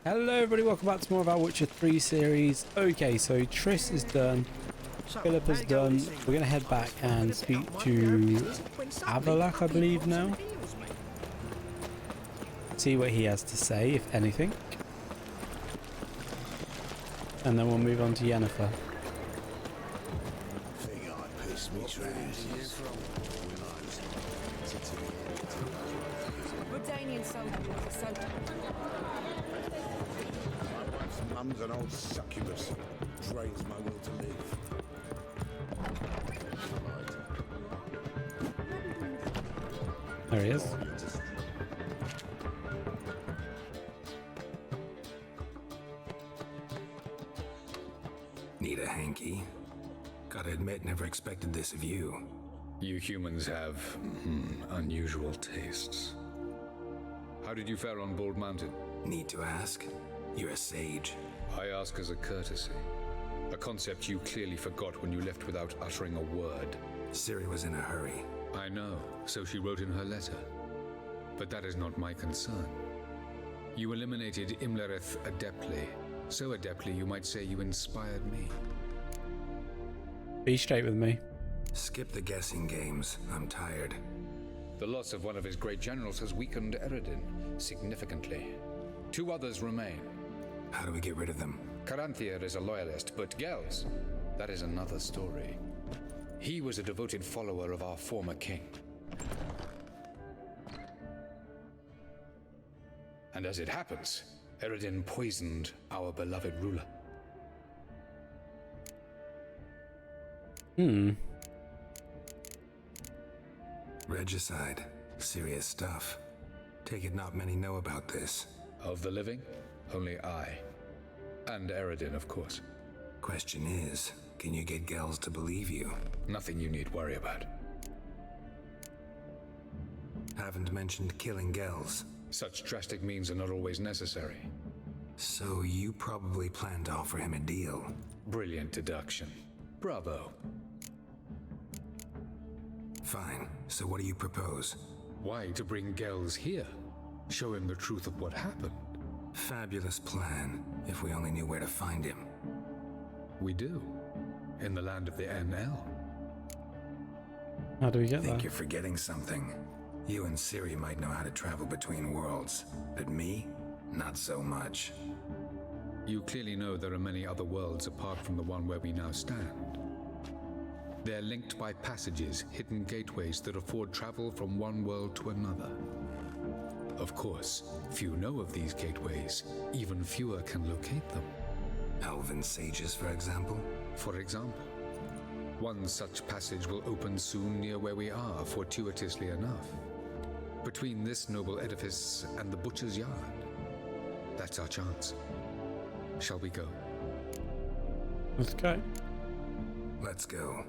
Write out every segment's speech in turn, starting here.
Hello everybody, welcome back to more of our Witcher 3 series. Okay, so Triss is done, Philip is done. We're going to head back and speak to Avalak, I believe now. See what he has to say, if anything. And then we'll move on to Yennefer. Mum's an old succubus. Drains my will to live. There he is. Need a hanky? Gotta admit, never expected this of you. You humans have unusual tastes. How did you fare on Bald Mountain? Need to ask? You're a sage. I ask as a courtesy. A concept you clearly forgot when you left without uttering a word. Ciri was in a hurry. I know, so she wrote in her letter. But that is not my concern. You eliminated Imlerith adeptly. So adeptly you might say you inspired me. Be straight with me. Skip the guessing games. I'm tired. The loss of one of his great generals has weakened Eredin significantly. 2 others remain. How do we get rid of them? Caranthier is a loyalist, but Gels, that is another story. He was a devoted follower of our former king. And as it happens, Eredin poisoned our beloved ruler. Regicide. Serious stuff. Take it not many know about this. Of the living, only I. And Eredin, of course. Question is, can you get Gels to believe you? Nothing you need worry about. Haven't mentioned killing Gels. Such drastic means are not always necessary. So you probably plan to offer him a deal. Brilliant deduction. Bravo. Fine. So what do you propose? Why to bring Gels here? Show him the truth of what happened. Fabulous plan, if we only knew where to find him. We do. In the land of the NL. How do we get Think there? you're forgetting something. You and Ciri might know how to travel between worlds, but me? Not so much. You clearly know there are many other worlds apart from the one where we now stand. They're linked by passages, hidden gateways that afford travel from one world to another. Of course, few know of these gateways. Even fewer can locate them. Elven sages, for example? For example, one such passage will open soon near where we are, fortuitously enough. Between this noble edifice and the butcher's yard. That's our chance. Shall we go? Let's go. Let's go.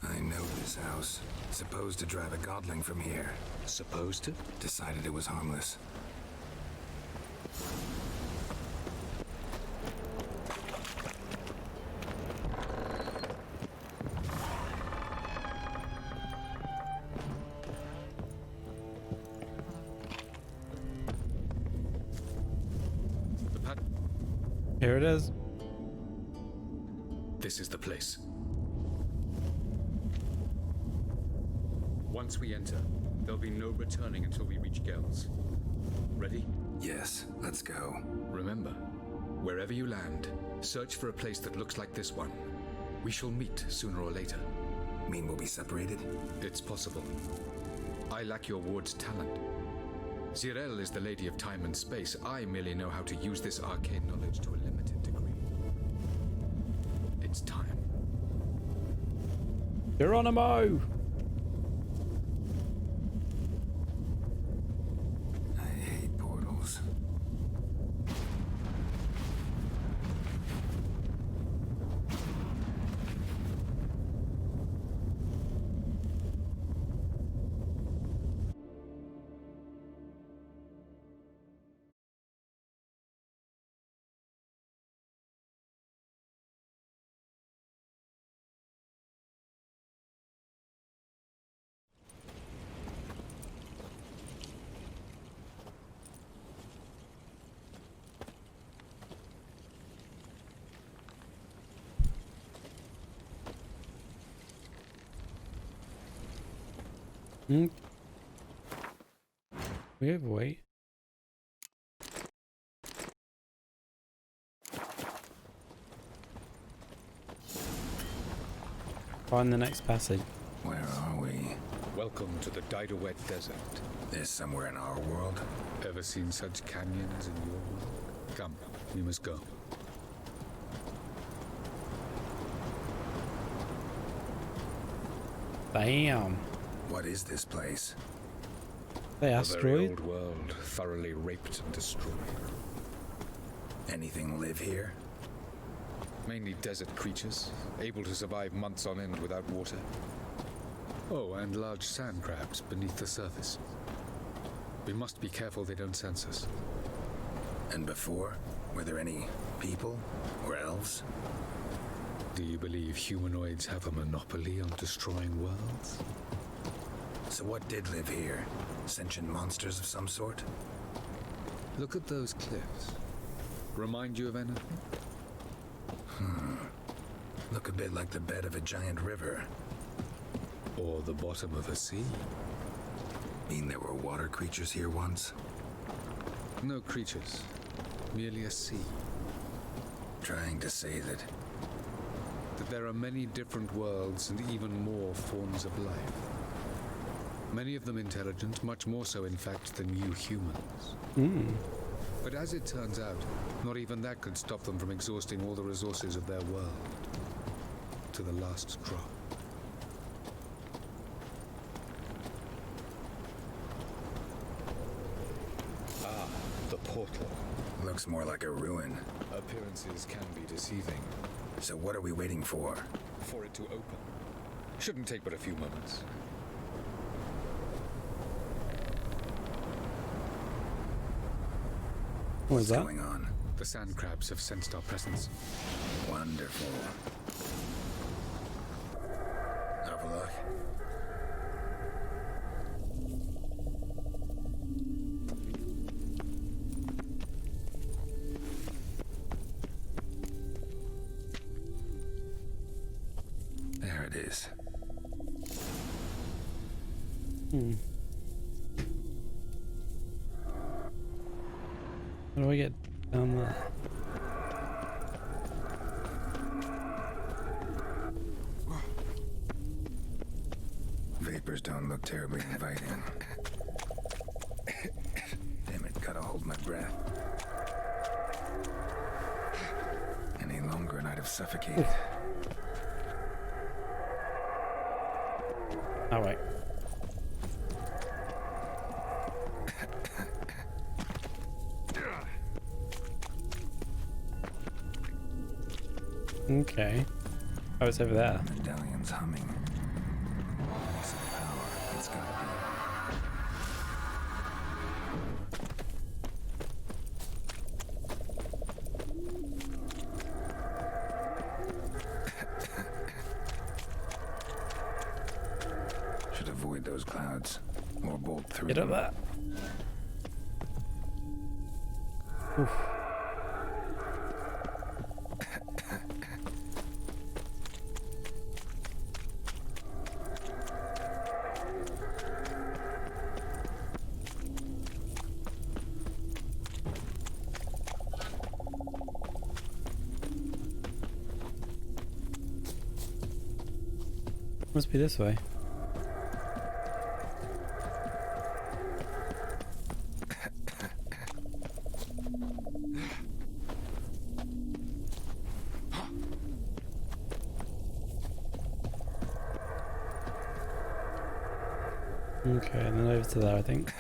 I know this house. Supposed to drive a godling from here. Supposed to? Decided it was harmless. Here it is. This is the place. Once we enter, there'll be no returning until we reach Gels. Ready? Yes, let's go. Remember, wherever you land, search for a place that looks like this one. We shall meet sooner or later. Mean we'll be separated? It's possible. I lack your ward's talent. Zirel is the lady of time and space. I merely know how to use this arcane knowledge to a limited degree. It's time. Geronimo! Mm. We overweight. Find the next passage. Where are we? Welcome to the Didowet Desert. This somewhere in our world? Ever seen such canyons in your world? Come, we must go. Damn. What is this place? The A very asteroid? old world, thoroughly raped and destroyed. Anything live here? Mainly desert creatures, able to survive months on end without water. Oh, and large sand crabs beneath the surface. We must be careful they don't sense us. And before? Were there any people? Or elves? Do you believe humanoids have a monopoly on destroying worlds? So what did live here? Sentient monsters of some sort? Look at those cliffs. Remind you of anything? Look a bit like the bed of a giant river. Or the bottom of a sea? Mean there were water creatures here once? No creatures, merely a sea. Trying to say that That there are many different worlds and even more forms of life. Many of them intelligent, much more so in fact than you humans. But as it turns out, not even that could stop them from exhausting all the resources of their world. To the last drop. Ah, the portal. looks more like a ruin. Appearances can be deceiving. So what are we waiting for? For it to open. Shouldn't take but a few moments. What is What's that? going on? The sand crabs have sensed our presence. Wonderful. Have a look. There it is. How do I get down there? Vapors don't look terribly inviting. Damn it, gotta hold my breath. Any longer and I'd have suffocated. All right. Okay. Oh, it's over there. Medallion's humming. Some power. It's gotta be. Should avoid those clouds. Or bolt through Get up them. there. Oof. Must be this way. Okay, and then over to there, I think.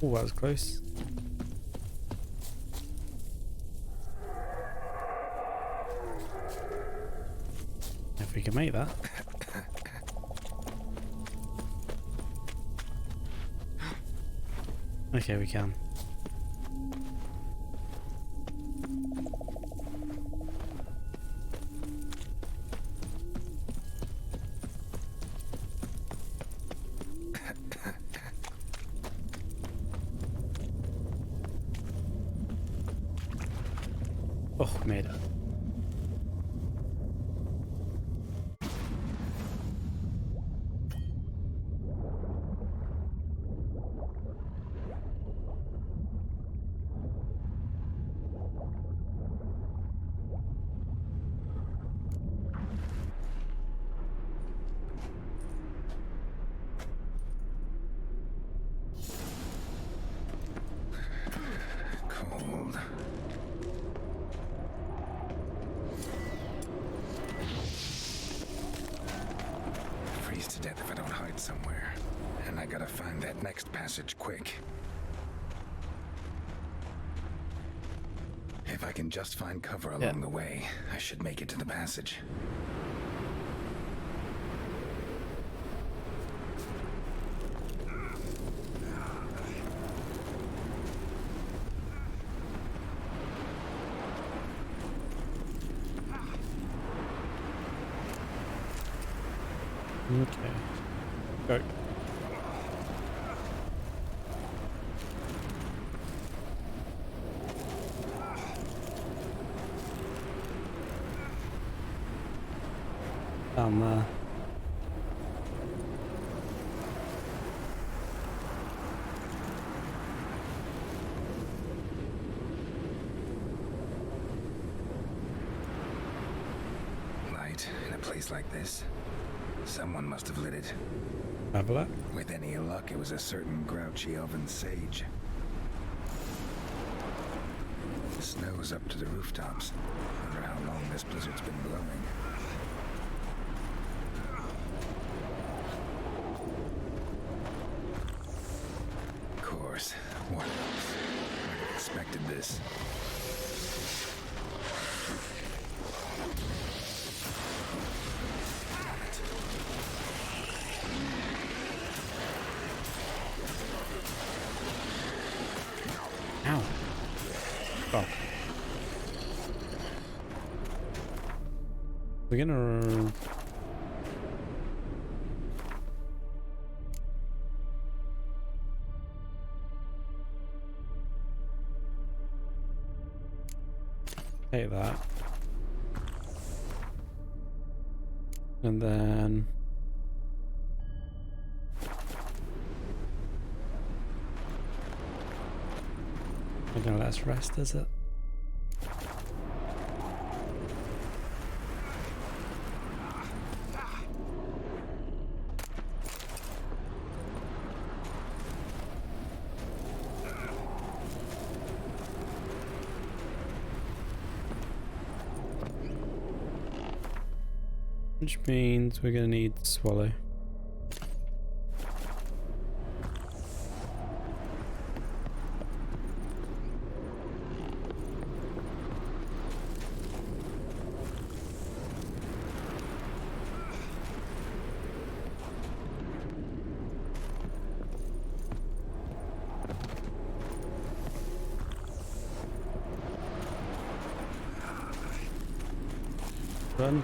Oh, that was close. If we can make that. Okay, we can. Oh, made it. gotta find that next passage quick. If I can just find cover along the way, I should make it to the passage. Okay. Go. Down there. Light in a place like this. Someone must have lit it. Have a look. With any luck, it was a certain grouchy elven sage. The snow's up to the rooftops. Wonder how long this blizzard's been blowing. Of course. What else? I'd have expected this. Ow. Oh. We're gonna... take that. And then... I don't know, let's rest, is it? Which means we're gonna need to swallow. Run.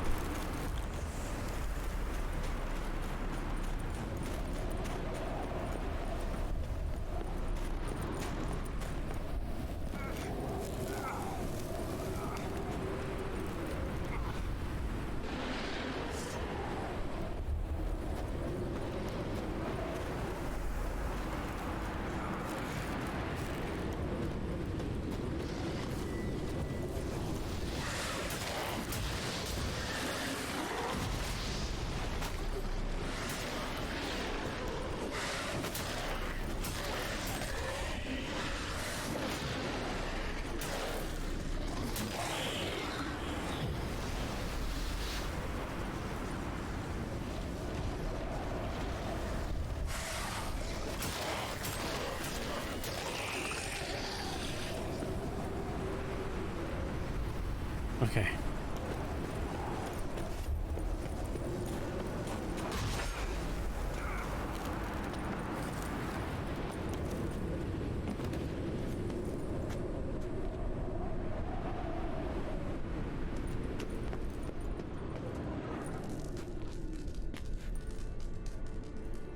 Okay.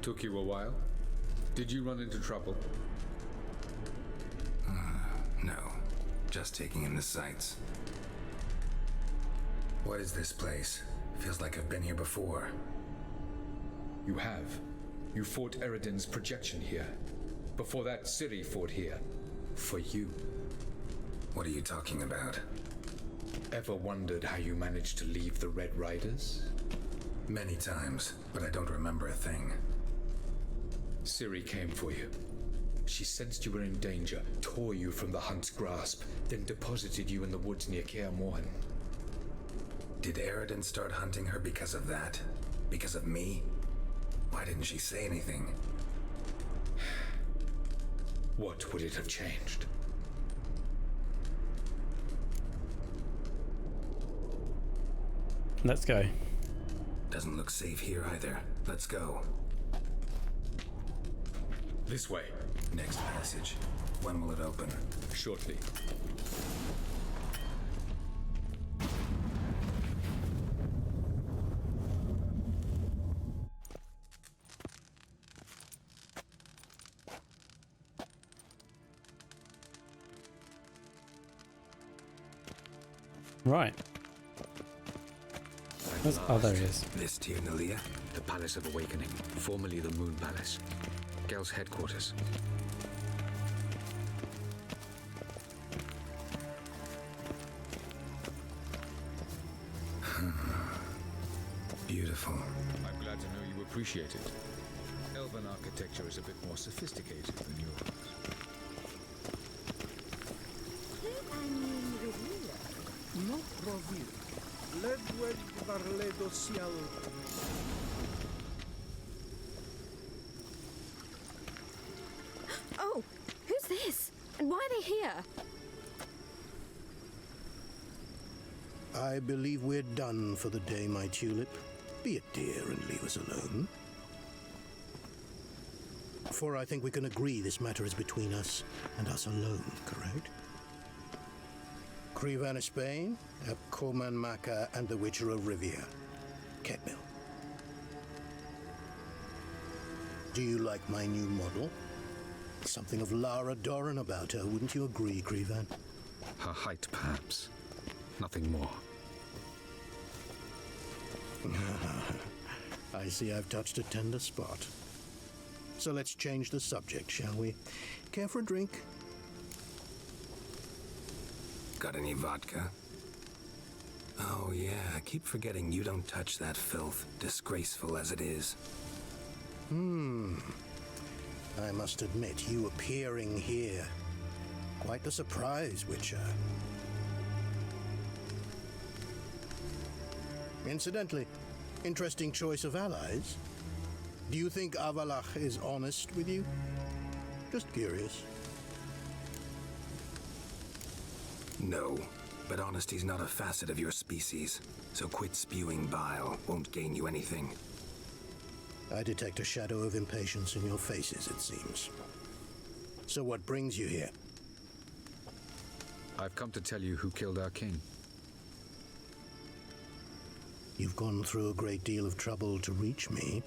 Took you a while? Did you run into trouble? No. Just taking in the sights. What is this place? Feels like I've been here before. You have. You fought Eridan's projection here. Before that, Ciri fought here. For you. What are you talking about? Ever wondered how you managed to leave the Red Riders? Many times, but I don't remember a thing. Ciri came for you. She sensed you were in danger, tore you from the Hunt's grasp, then deposited you in the woods near Kaer Morhen. Did Eridan start hunting her because of that? Because of me? Why didn't she say anything? What would it have changed? Let's go. Doesn't look safe here either. Let's go. This way. Next passage. When will it open? Shortly. Right. There's, oh, there he is. This Tirnalia? The Palace of Awakening, formerly the Moon Palace. Gel's headquarters. Beautiful. I'm glad to know you appreciate it. Elven architecture is a bit more sophisticated than yours. No provil. Ledwed varledo sial. Oh, who's this? And why are they here? I believe we're done for the day, my tulip. Be a dear and leave us alone. For I think we can agree this matter is between us and us alone, correct? Crevan of Spain, Coman Maca, and the Witcher of Rivia. Ketmil. Do you like my new model? Something of Lara Doran about her, wouldn't you agree, Crevan? Her height, perhaps. Nothing more. I see I've touched a tender spot. So let's change the subject, shall we? Care for a drink? Got any vodka? Oh yeah, I keep forgetting you don't touch that filth, disgraceful as it is. I must admit, you appearing here. Quite the surprise, Witcher. Incidentally, interesting choice of allies. Do you think Avalach is honest with you? Just curious. No, but honesty's not a facet of your species, so quit spewing bile, won't gain you anything. I detect a shadow of impatience in your faces, it seems. So what brings you here? I've come to tell you who killed our king. You've gone through a great deal of trouble to reach me.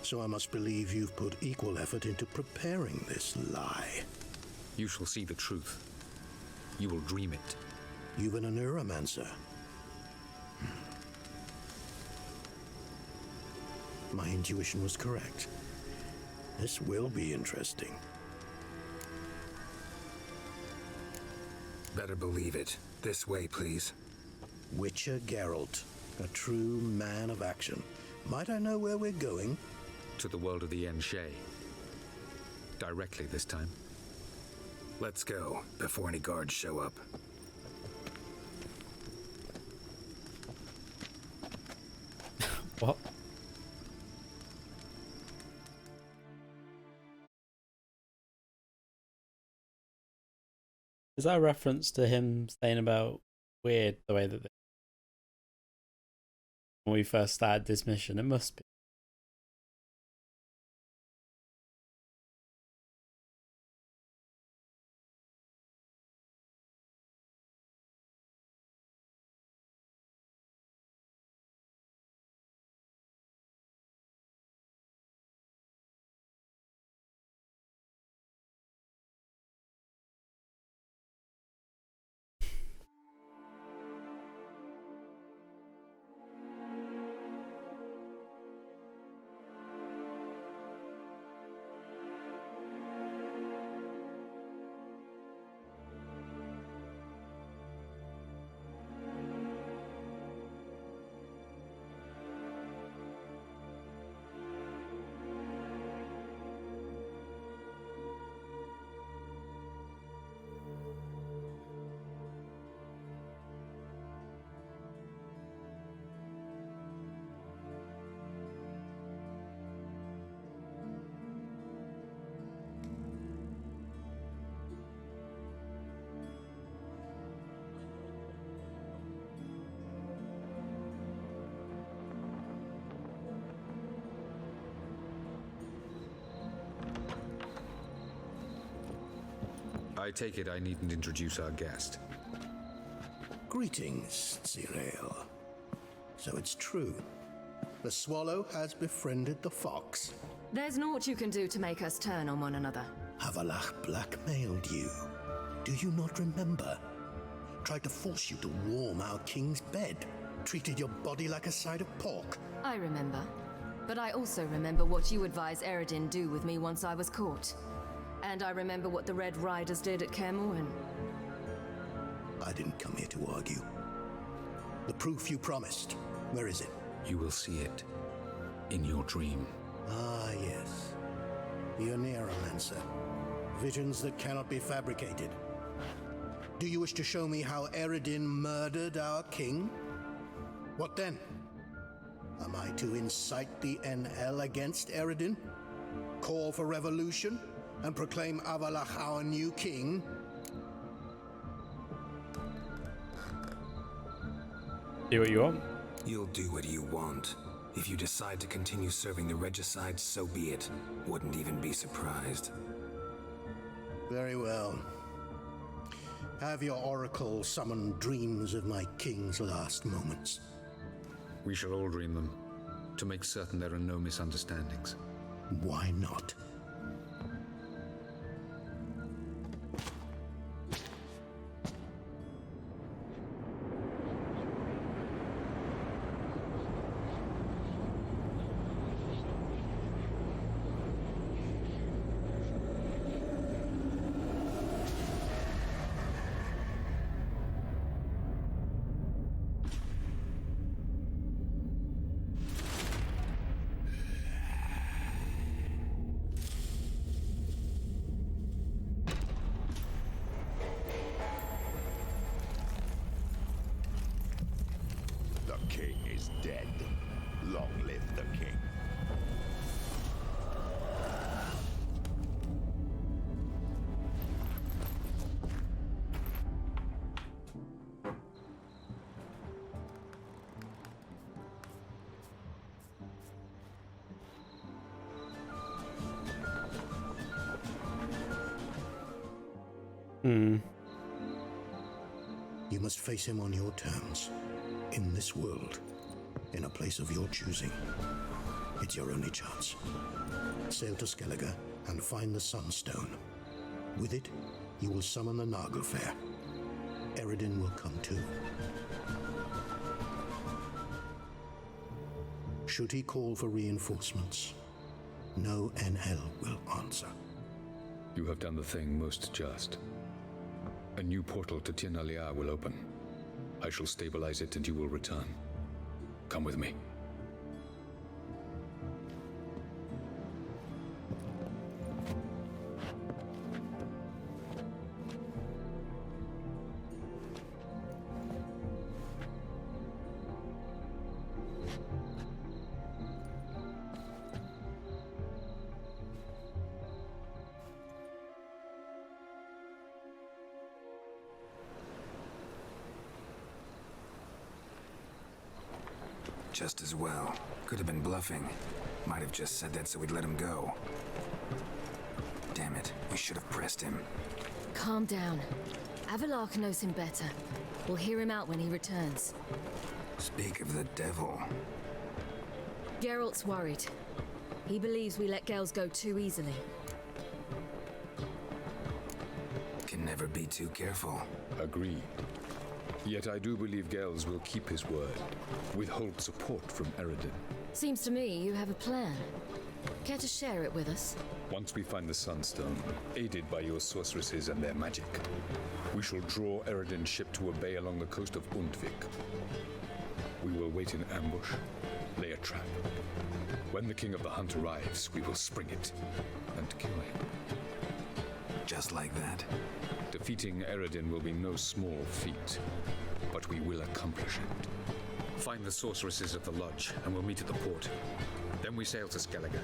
So I must believe you've put equal effort into preparing this lie. You shall see the truth. You will dream it. You've been a neuromancer. My intuition was correct. This will be interesting. Better believe it. This way, please. Witcher Geralt, a true man of action. Might I know where we're going? To the world of the Enshe. Directly this time. Let's go, before any guards show up. What? Is that a reference to him saying about weird the way that when we first started this mission? It must be. I take it I needn't introduce our guest. Greetings, Cyril. So it's true. The swallow has befriended the fox. There's naught you can do to make us turn on one another. Havalach blackmailed you. Do you not remember? Tried to force you to warm our king's bed. Treated your body like a side of pork. I remember. But I also remember what you advised Eredin do with me once I was caught. And I remember what the Red Riders did at Kaer Morhen. I didn't come here to argue. The proof you promised, where is it? You will see it in your dream. Ah, yes. The Oneiromancer. Visions that cannot be fabricated. Do you wish to show me how Eredin murdered our king? What then? Am I to incite the NL against Eredin? Call for revolution? And proclaim Avalach our new king? Do what you want. You'll do what you want. If you decide to continue serving the regicide, so be it. Wouldn't even be surprised. Very well. Have your oracle summon dreams of my king's last moments. We shall all dream them, to make certain there are no misunderstandings. Why not? The king is dead. Long live the king. You must face him on your terms. In this world. In a place of your choosing. It's your only chance. Sail to Skellige and find the Sunstone. With it, you will summon the Nagelfair. Eredin will come too. Should he call for reinforcements, no NL will answer. You have done the thing most just. A new portal to Tir-na-Liar will open. I shall stabilize it and you will return. Come with me. Just as well. Could have been bluffing. Might have just said that so we'd let him go. Damn it, we should have pressed him. Calm down. Avalach knows him better. We'll hear him out when he returns. Speak of the devil. Geralt's worried. He believes we let girls go too easily. Can never be too careful. Agreed. Yet I do believe Gels will keep his word. Withhold support from Eredin. Seems to me you have a plan. Care to share it with us? Once we find the Sunstone, aided by your sorceresses and their magic, we shall draw Eredin's ship to a bay along the coast of Undvik. We will wait in ambush, lay a trap. When the King of the Hunt arrives, we will spring it and kill him. Just like that. Defeating Eredin will be no small feat, but we will accomplish it. Find the sorceresses at the lodge, and we'll meet at the port. Then we sail to Skellige.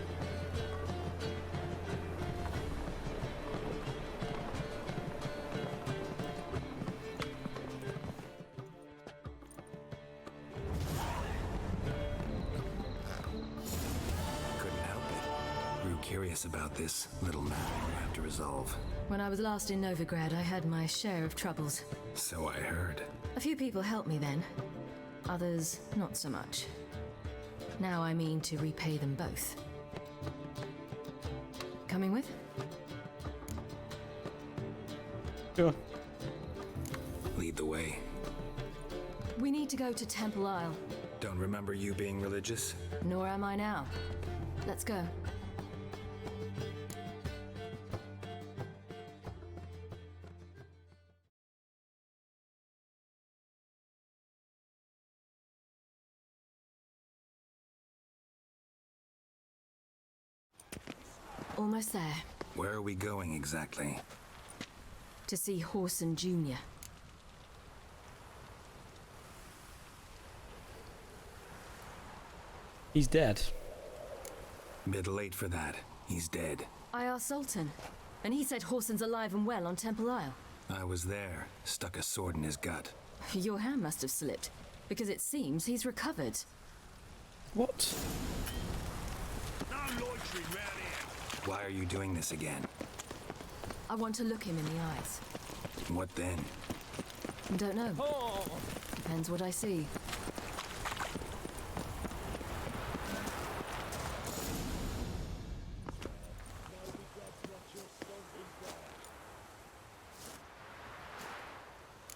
Couldn't help it. Grew curious about this little matter you have to resolve. When I was last in Novigrad, I had my share of troubles. So I heard. A few people helped me then. Others, not so much. Now I mean to repay them both. Coming with? Sure. Lead the way. We need to go to Temple Isle. Don't remember you being religious? Nor am I now. Let's go. Almost there. Where are we going exactly? To see Whoreson Jr. He's dead. Bit late for that. He's dead. I asked Sultan, and he said Whoreson's alive and well on Temple Isle. I was there. Stuck a sword in his gut. Your hand must have slipped, because it seems he's recovered. What? No loitering round here. Why are you doing this again? I want to look him in the eyes. What then? Don't know. Depends what I see.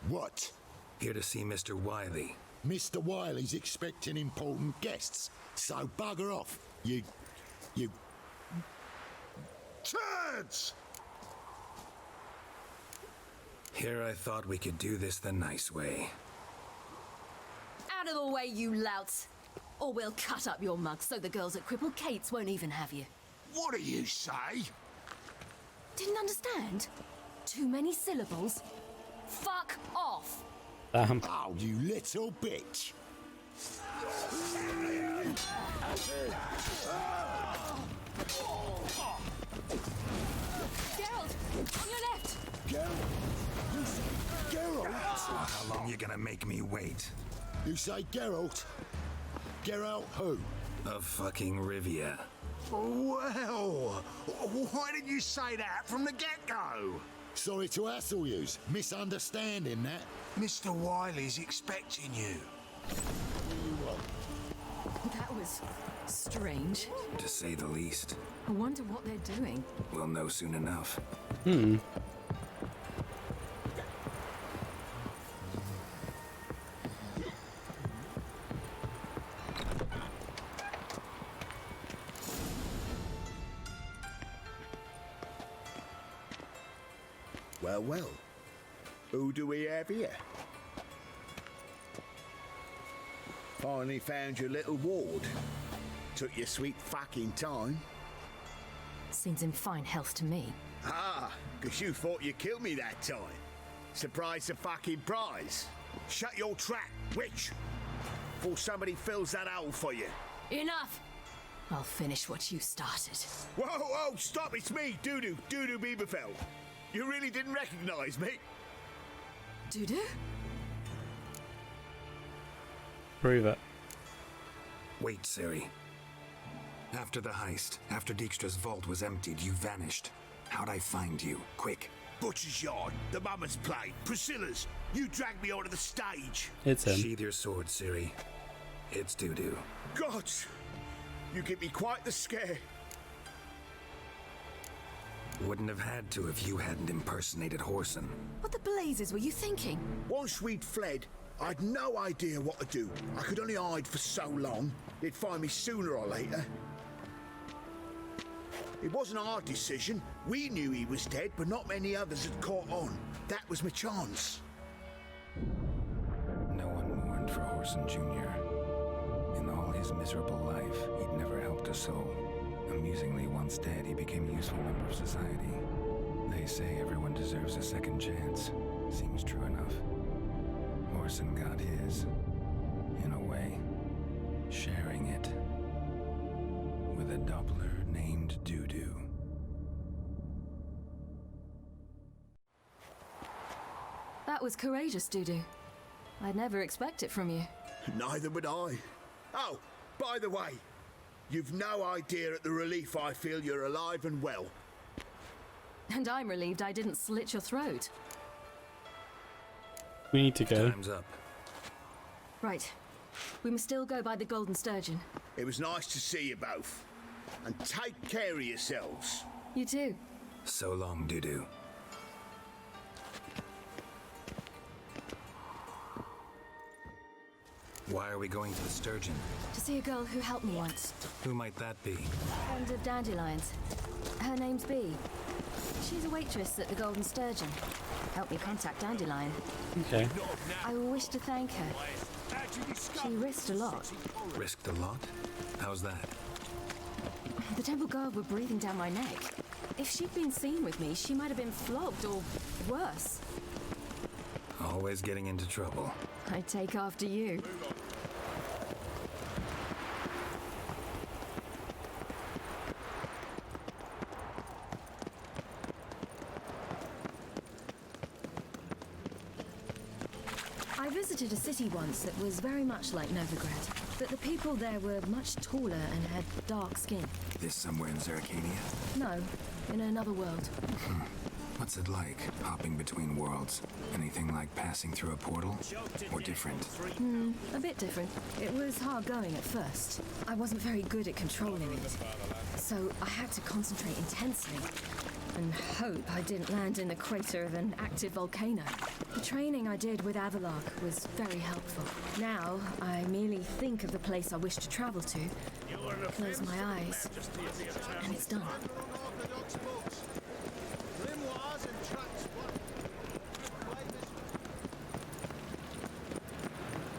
What? Here to see Mr. Wiley. Mr. Wiley's expecting important guests, so bugger off, you turds! Here I thought we could do this the nice way. Out of the way, you louts! Or we'll cut up your mug so the girls at Cripple Kate's won't even have you. What do you say? Didn't understand? Too many syllables? Fuck off! Damn. Oh, you little bitch! Geralt! On your left! Geralt? How long you gonna make me wait? You say Geralt? Geralt who? Of fucking Rivia. Well, why didn't you say that from the get-go? Sorry to hassle yous. Misunderstanding that. Mr. Wiley's expecting you. That was strange. To say the least. I wonder what they're doing. We'll know soon enough. Well, well. Who do we have here? Finally found your little ward. Took your sweet fucking time. Seems in fine health to me. Ah, because you thought you killed me that time. Surprise the fucking prize. Shut your trap, witch. Before somebody fills that hole for you. Enough! I'll finish what you started. Whoa, whoa, stop, it's me, Dudu Bieberfeld. You really didn't recognize me? Dudu? Prove it. Wait, Ciri. After the heist, after Dijkstra's vault was emptied, you vanished. How'd I find you? Quick. Butcher's Yard, the Mama's Plate, Priscilla's. You dragged me onto the stage. It's him. Sheathe your sword, Ciri. It's Dudu. Gods, you give me quite the scare. Wouldn't have had to if you hadn't impersonated Whoreson. What the blazes were you thinking? Once we'd fled, I'd no idea what to do. I could only hide for so long. They'd find me sooner or later. It wasn't our decision. We knew he was dead, but not many others had caught on. That was my chance. No one mourned for Whoreson Jr. In all his miserable life, he'd never helped a soul. Amusingly, once dead, he became a useful member of society. They say everyone deserves a second chance. Seems true enough. Whoreson got his, in a way, sharing it with a Doppler named Dudu. That was courageous, Dudu. I'd never expect it from you. Neither would I. Oh, by the way, you've no idea at the relief I feel you're alive and well. And I'm relieved I didn't slit your throat. We need to go. Time's up. Right. We must still go by the Golden Sturgeon. It was nice to see you both. And take care of yourselves. You too. So long, Dudu. Why are we going to the Sturgeon? To see a girl who helped me once. Who might that be? Friend of Dandelion's. Her name's Bee. She's a waitress at the Golden Sturgeon. Helped me contact Dandelion. Okay. I wish to thank her. She risked a lot. Risked a lot? How's that? The Temple Guard were breathing down my neck. If she'd been seen with me, she might have been flogged or worse. Always getting into trouble. I'd take after you. I visited a city once that was very much like Novigrad, but the people there were much taller and had dark skin. This somewhere in Zeracania? No, in another world. What's it like, hopping between worlds? Anything like passing through a portal? Or different? A bit different. It was hard going at first. I wasn't very good at controlling it. So I had to concentrate intensely and hope I didn't land in the crater of an active volcano. The training I did with Avalark was very helpful. Now, I merely think of the place I wish to travel to, close my eyes, and it's done.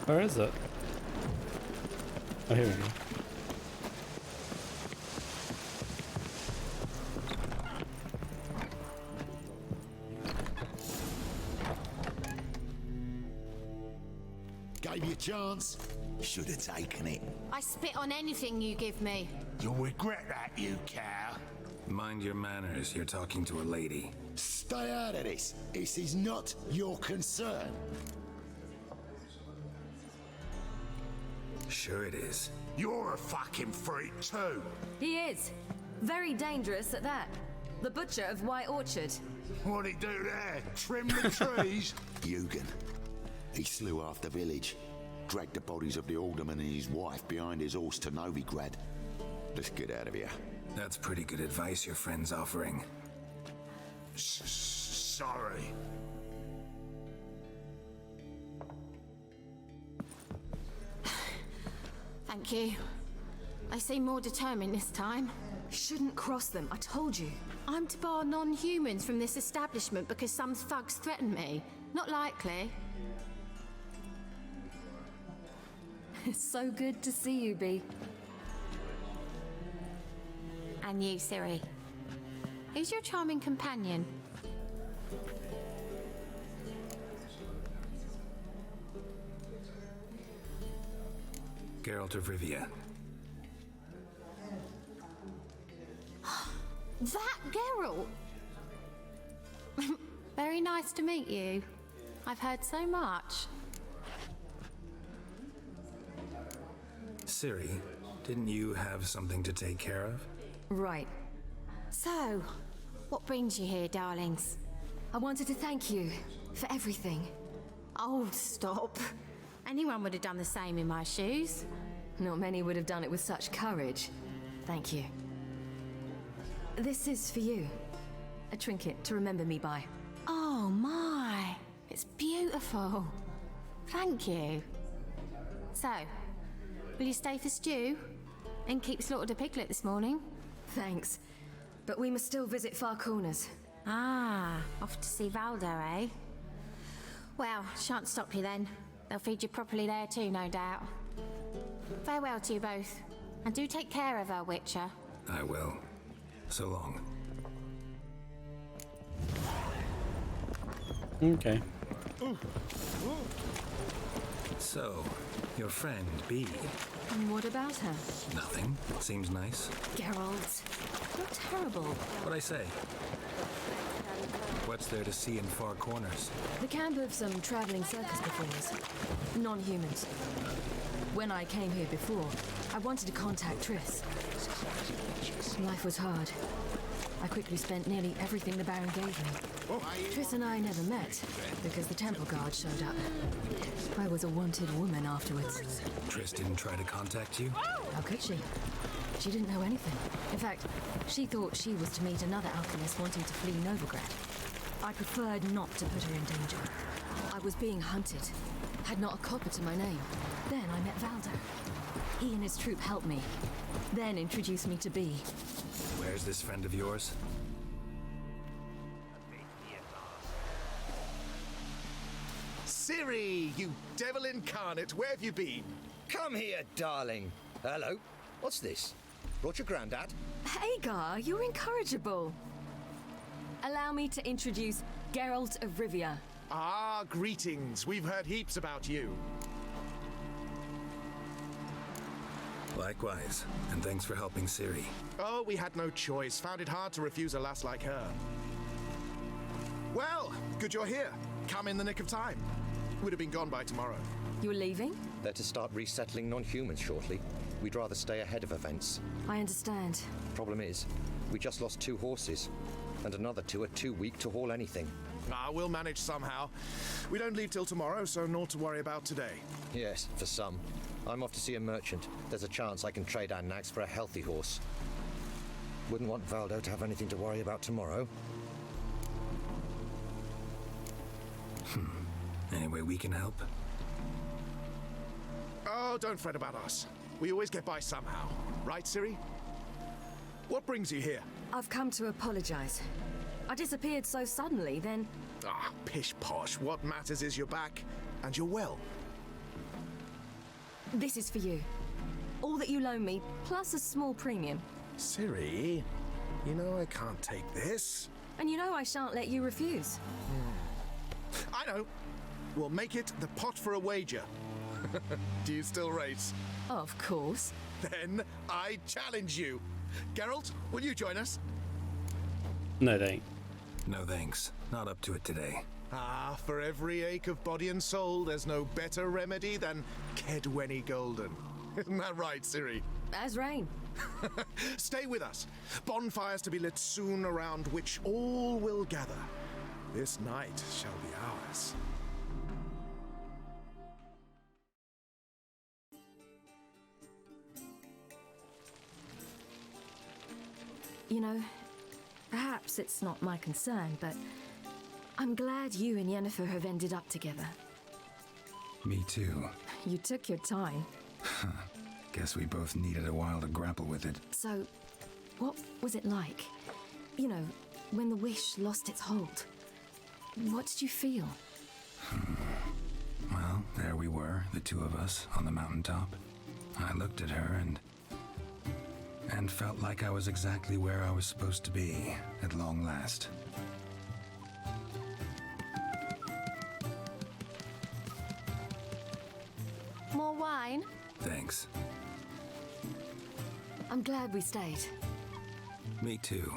Where is it? Oh, here we go. Gave you a chance. Should have taken it. I spit on anything you give me. You'll regret that, you cow. Mind your manners, you're talking to a lady. Stay out of this. This is not your concern. Sure it is. You're a fucking freak too. He is. Very dangerous at that. The butcher of White Orchard. What'd he do there? Trim the trees? Eugen. He slew half the village. Dragged the bodies of the alderman and his wife behind his horse to Novigrad. Let's get out of here. That's pretty good advice your friend's offering. Sorry. Thank you. They seem more determined this time. Shouldn't cross them, I told you. I'm to bar non-humans from this establishment because some thugs threaten me. Not likely. It's so good to see you, Bee. And you, Ciri. Who's your charming companion? Geralt of Rivia. That Geralt! Very nice to meet you. I've heard so much. Ciri, didn't you have something to take care of? Right. So, what brings you here, darlings? I wanted to thank you for everything. Oh, stop. Anyone would have done the same in my shoes. Not many would have done it with such courage. Thank you. This is for you. A trinket to remember me by. Oh my, it's beautiful. Thank you. So, will you stay for stew? And keep slaughtered a piglet this morning? Thanks. But we must still visit Far Corners. Ah, off to see Valdo, eh? Well, shan't stop you then. They'll feed you properly there too, no doubt. Farewell to you both. And do take care of her, Witcher. I will. So long. Okay. So, your friend, Bee. And what about her? Nothing. Seems nice. Geralt. You're terrible. What'd I say? What's there to see in Far Corners? The camp of some traveling circus performers. Non-humans. When I came here before, I wanted to contact Triss. Life was hard. I I quickly spent nearly everything the Baron gave me. Triss and I never met, because the Temple Guard showed up. I was a wanted woman afterwards. Triss didn't try to contact you? How could she? She didn't know anything. In fact, she thought she was to meet another alchemist wanting to flee Novigrad. I preferred not to put her in danger. I was being hunted. Had not a copper to my name. Then I met Valder. He and his troop helped me. Then introduced me to Bee. Where's this friend of yours? Ciri, you devil incarnate, where have you been? Come here, darling. Hello. What's this? Brought your granddad? Hagar, you're incorrigible. Allow me to introduce Geralt of Rivia. Ah, greetings. We've heard heaps about you. Likewise, and thanks for helping Ciri. Oh, we had no choice. Found it hard to refuse a lass like her. Well, good you're here. Come in the nick of time. Would have been gone by tomorrow. You're leaving? They're to start resettling non-humans shortly. We'd rather stay ahead of events. I understand. Problem is, we just lost 2 horses, and another 2 are too weak to haul anything. Ah, we'll manage somehow. We don't leave till tomorrow, so naught to worry about today. Yes, for some. I'm off to see a merchant. There's a chance I can trade our nags for a healthy horse. Wouldn't want Valdo to have anything to worry about tomorrow. Any way we can help? Oh, don't fret about us. We always get by somehow. Right, Ciri? What brings you here? I've come to apologize. I disappeared so suddenly, then... Ah, pish-posh. What matters is you're back, and you're well. This is for you. All that you loan me, plus a small premium. Ciri, you know I can't take this. And you know I shan't let you refuse. I know. We'll make it the pot for a wager. Do you still race? Of course. Then I challenge you. Geralt, will you join us? No, they ain't. No thanks. Not up to it today. Ah, for every ache of body and soul, there's no better remedy than Kedwenny Golden. Isn't that right, Ciri? As rain. Stay with us. Bonfires to be lit soon, around which all will gather. This night shall be ours. You know, perhaps it's not my concern, but I'm glad you and Yennefer have ended up together. Me too. You took your time. Guess we both needed a while to grapple with it. So, what was it like? You know, when the wish lost its hold. What did you feel? Well, there we were, the 2 of us, on the mountaintop. I looked at her and felt like I was exactly where I was supposed to be, at long last. More wine? Thanks. I'm glad we stayed. Me too.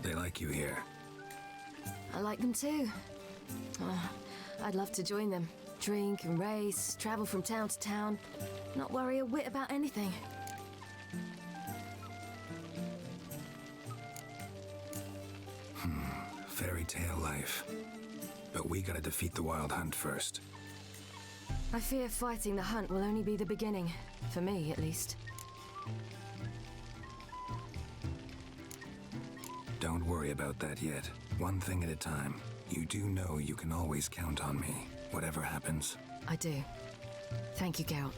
They like you here. I like them too. Oh, I'd love to join them. Drink and race, travel from town to town, not worry a whit about anything. Fairy tale life. But we gotta defeat the Wild Hunt first. I fear fighting the hunt will only be the beginning. For me, at least. Don't worry about that yet. One thing at a time. You do know you can always count on me, whatever happens. I do. Thank you, Geralt.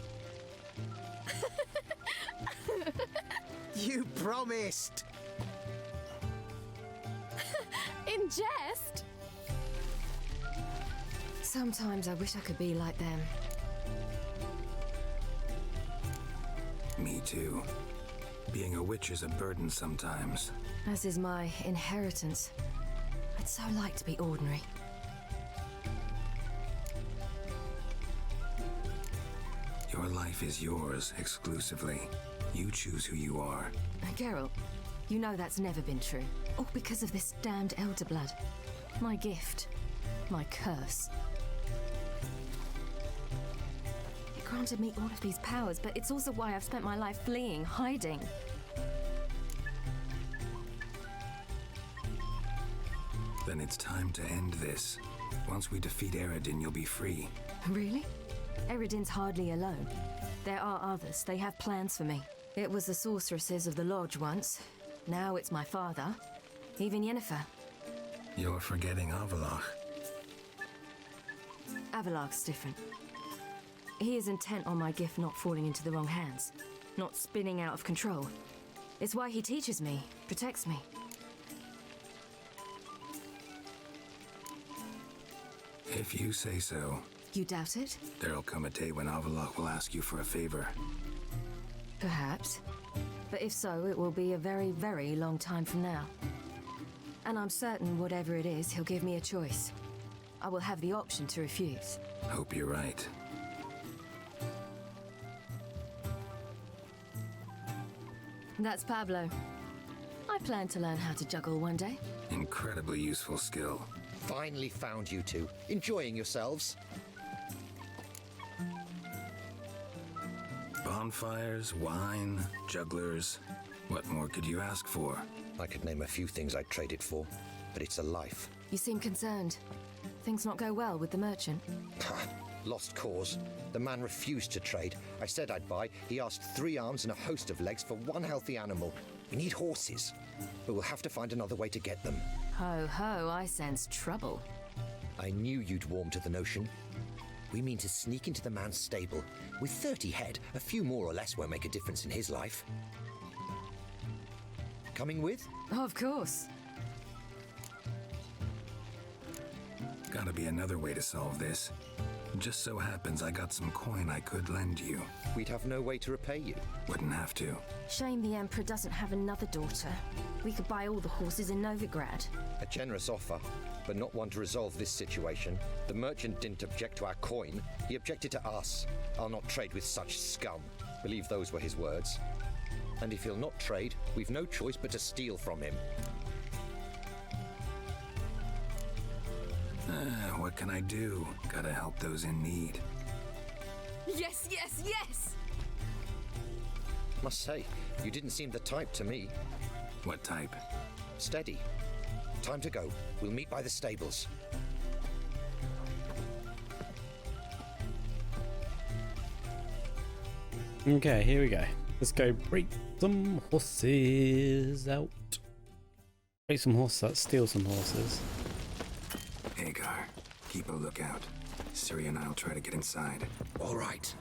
You promised! In jest? Sometimes I wish I could be like them. Me too. Being a witch is a burden sometimes. As is my inheritance. I'd so like to be ordinary. Your life is yours exclusively. You choose who you are. Geralt, you know that's never been true. All because of this damned elder blood. My gift. My curse. It granted me all of these powers, but it's also why I've spent my life fleeing, hiding. Then it's time to end this. Once we defeat Eredin, you'll be free. Really? Eredin's hardly alone. There are others. They have plans for me. It was the sorceresses of the Lodge once. Now it's my father. Even Yennefer. You're forgetting Avalach. Avalach's different. He is intent on my gift not falling into the wrong hands. Not spinning out of control. It's why he teaches me, protects me. If you say so. You doubt it? There'll come a day when Avalach will ask you for a favor. Perhaps. But if so, it will be a very, very long time from now. And I'm certain whatever it is, he'll give me a choice. I will have the option to refuse. Hope you're right. That's Pablo. I plan to learn how to juggle one day. Incredibly useful skill. Finally found you two. Enjoying yourselves? Bonfires, wine, jugglers. What more could you ask for? I could name a few things I'd trade it for, but it's a life. You seem concerned. Things not go well with the merchant? Lost cause. The man refused to trade. I said I'd buy. He asked 3 arms and a host of legs for 1 healthy animal. We need horses, but we'll have to find another way to get them. Ho ho, I sense trouble. I knew you'd warm to the notion. We mean to sneak into the man's stable. With 30 head, a few more or less won't make a difference in his life. Coming with? Of course. Gotta be another way to solve this. Just so happens I got some coin I could lend you. We'd have no way to repay you. Wouldn't have to. Shame the Emperor doesn't have another daughter. We could buy all the horses in Novigrad. A generous offer, but not one to resolve this situation. The merchant didn't object to our coin. He objected to us. I'll not trade with such scum. Believe those were his words. And if he'll not trade, we've no choice but to steal from him. What can I do? Gotta help those in need. Yes, yes, yes! Must say, you didn't seem the type to me. What type? Steady. Time to go. We'll meet by the stables. Okay, here we go. Let's go break some horses out. Break some horses, steal some horses. Hagar, keep a lookout. Ciri and I'll try to get inside. All right.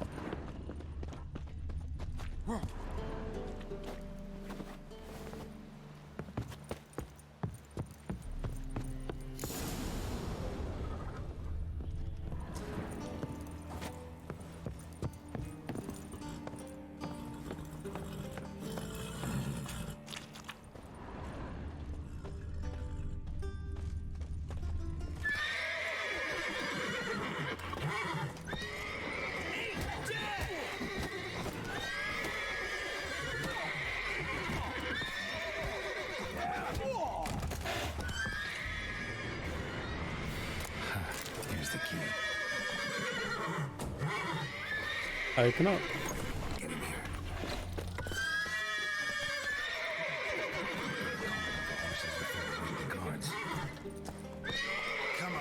Here's the key. Open up. Get in here. The guards. Come on.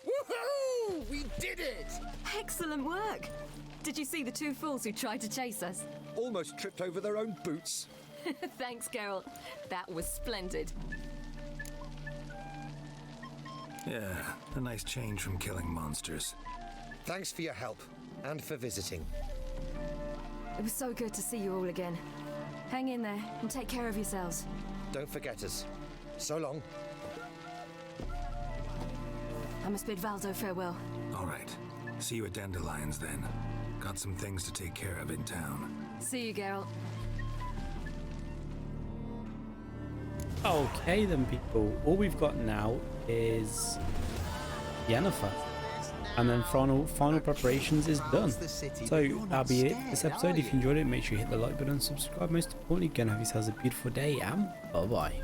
Woohoo! We did it! Excellent work! Did you see the 2 fools who tried to chase us? Almost tripped over their own boots. Thanks, Geralt. That was splendid. Yeah, a nice change from killing monsters. Thanks for your help, and for visiting. It was so good to see you all again. Hang in there, and take care of yourselves. Don't forget us. So long. I must bid Valdo farewell. All right. See you at Dandelions then. Got some things to take care of in town. See you, Geralt. Okay then, people. All we've got now is Yennefer. And then final preparations is done. So that'll be it for this episode. If you enjoyed it, make sure you hit the like button and subscribe. Most importantly, gonna have yourselves a beautiful day, and bye bye.